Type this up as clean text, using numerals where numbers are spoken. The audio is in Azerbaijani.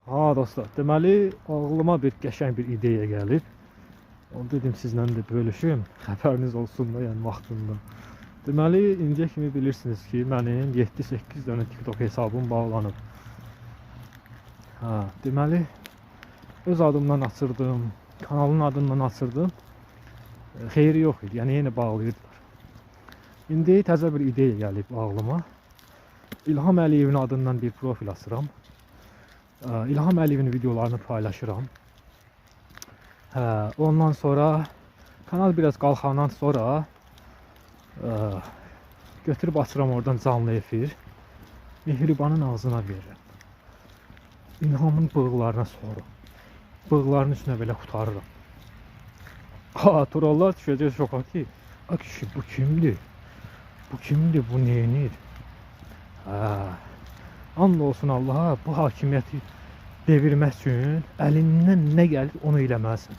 Ha dostlar, deməli ağlıma bir qəşəng bir ideya gəlib. Onu dedim sizlə də bölüşüm, xəbəriniz olsun da, yəni vaxtında. Deməli, indiyə kimi bilirsiniz ki, mənim 7-8 dənə TikTok hesabım bağlanıb. Deməli, öz adımdan açırdım, kanalın adından açırdım. Xeyri yox idi, yəni yenə bağlayırdılar. İndi təzə bir ideya gəlib ağlıma. İlham Əliyevin adından bir profil açıram. İlham Əliyevin videolarını paylaşıram. Ondan sonra kanal biraz qalxandan sonra götürüb açıram oradan canlı efir. Mehribanın ağzına verirəm. İlhamın bığlarına soruram. Bığlarının üstünə belə xutarıram. Trollar düşəcək şoka ki, a kişi bu kimdir? Bu kimdir? Bu neyinir? And olsun Allaha, bu hakimiyyəti devirmək üçün əlindən nə gəlir onu eləməlisən.